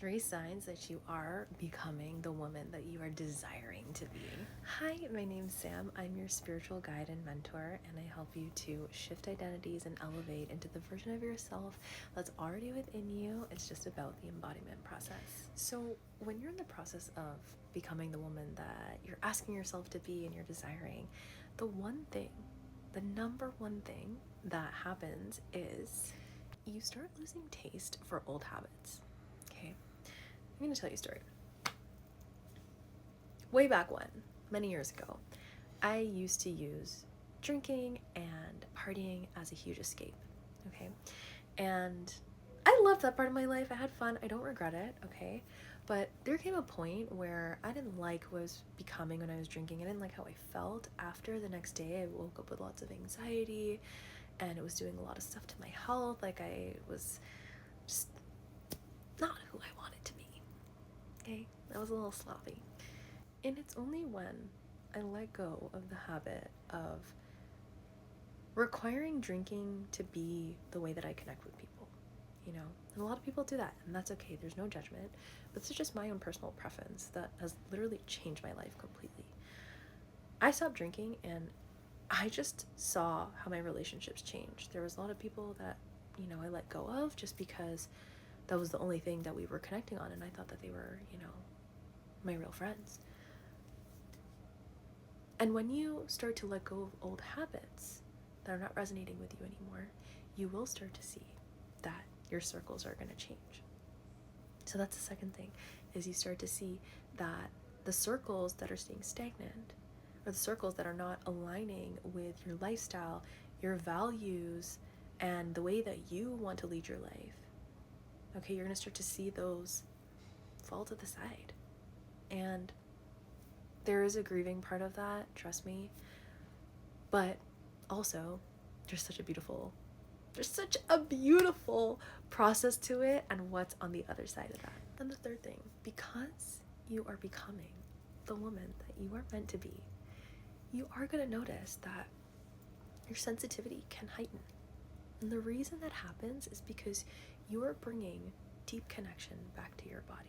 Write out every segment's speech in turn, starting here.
3 signs that you are becoming the woman that you are desiring to be. Hi, my name's Sam. I'm your spiritual guide and mentor, and I help you to shift identities and elevate into the version of yourself that's already within you. It's just about the embodiment process. So when you're in the process of becoming the woman that you're asking yourself to be and you're desiring, the number one thing that happens is you start losing taste for old habits. Okay, I'm gonna tell you a story. Way back when, many years ago, I used to use drinking and partying as a huge escape. Okay, and I loved that part of my life. I had fun. I don't regret it. Okay, but there came a point where I didn't like what I was becoming when I was drinking. I didn't like how I felt after. The next day I woke up with lots of anxiety, and it was doing a lot of stuff to my health. Like, I was just not who I wanted to be. Okay, I was a little sloppy. And it's only when I let go of the habit of requiring drinking to be the way that I connect with people, you know? And a lot of people do that, and that's okay. There's no judgment. But this is just my own personal preference that has literally changed my life completely. I stopped drinking, and I just saw how my relationships changed. There was a lot of people that, I let go of just because that was the only thing that we were connecting on, and I thought that they were, my real friends. And when you start to let go of old habits that are not resonating with you anymore, you will start to see that your circles are going to change. So that's the second thing, is you start to see that the circles that are staying stagnant, or the circles that are not aligning with your lifestyle, your values, and the way that you want to lead your life, okay, you're going to start to see those fall to the side. And there is a grieving part of that, trust me. But also, there's such a beautiful process to it, and what's on the other side of that. And the third thing, because you are becoming the woman that you are meant to be, you are going to notice that your sensitivity can heighten. And the reason that happens is because you are bringing deep connection back to your body.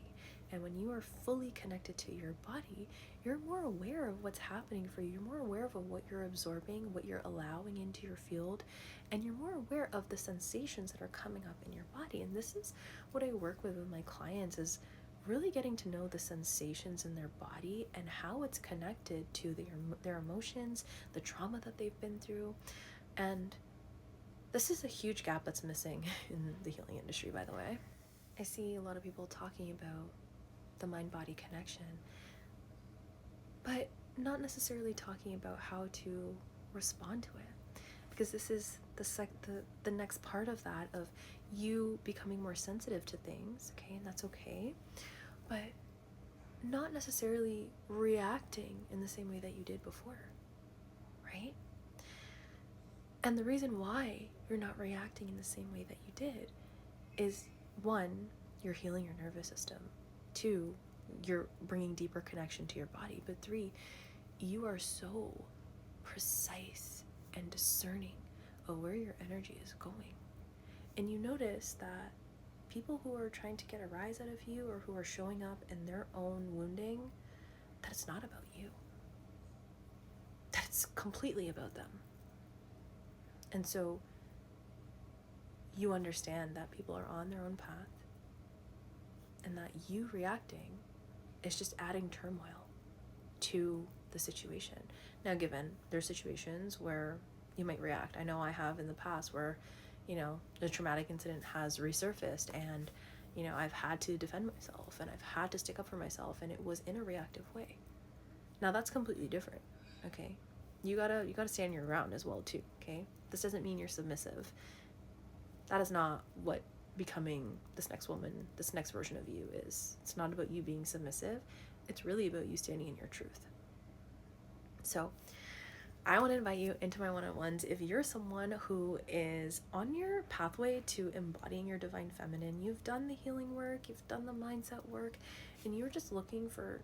And when you are fully connected to your body, you're more aware of what's happening for you. You're more aware of what you're absorbing, what you're allowing into your field, and you're more aware of the sensations that are coming up in your body. And this is what I work with my clients, is really getting to know the sensations in their body and how it's connected to their emotions, the trauma that they've been through. And this is a huge gap that's missing in the healing industry, by the way. I see a lot of people talking about the mind-body connection, but not necessarily talking about how to respond to it, because this is the next part of that, of you becoming more sensitive to things, okay, and that's okay, but not necessarily reacting in the same way that you did before, right? And the reason why you're not reacting in the same way that you did is, 1, you're healing your nervous system. 2, you're bringing deeper connection to your body. But 3, you are so precise and discerning of where your energy is going. And you notice that people who are trying to get a rise out of you, or who are showing up in their own wounding, that it's not about you. That it's completely about them. And so you understand that people are on their own path, and that you reacting is just adding turmoil to the situation. Now, given there's situations where you might react. I know I have in the past where, a traumatic incident has resurfaced, and, I've had to defend myself, and I've had to stick up for myself, and it was in a reactive way. Now, that's completely different, okay? You gotta stand your ground as well, too, okay? This doesn't mean you're submissive. That is not what becoming this next woman, this next version of you is. It's not about you being submissive. It's really about you standing in your truth. So I want to invite you into my one-on-ones. If you're someone who is on your pathway to embodying your divine feminine, you've done the healing work, you've done the mindset work, and you're just looking for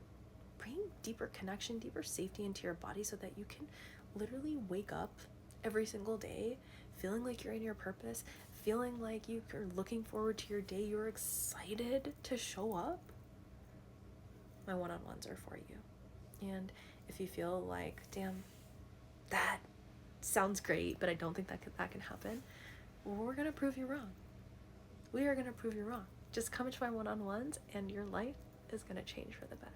bringing deeper connection, deeper safety into your body, so that you can literally wake up every single day feeling like you're in your purpose, feeling like you're looking forward to your day, you're excited to show up, my one-on-ones are for you. And if you feel like, damn, that sounds great, but I don't think that can happen, well, we're gonna prove you wrong. We are gonna prove you wrong. Just come into my one-on-ones and your life is gonna change for the better.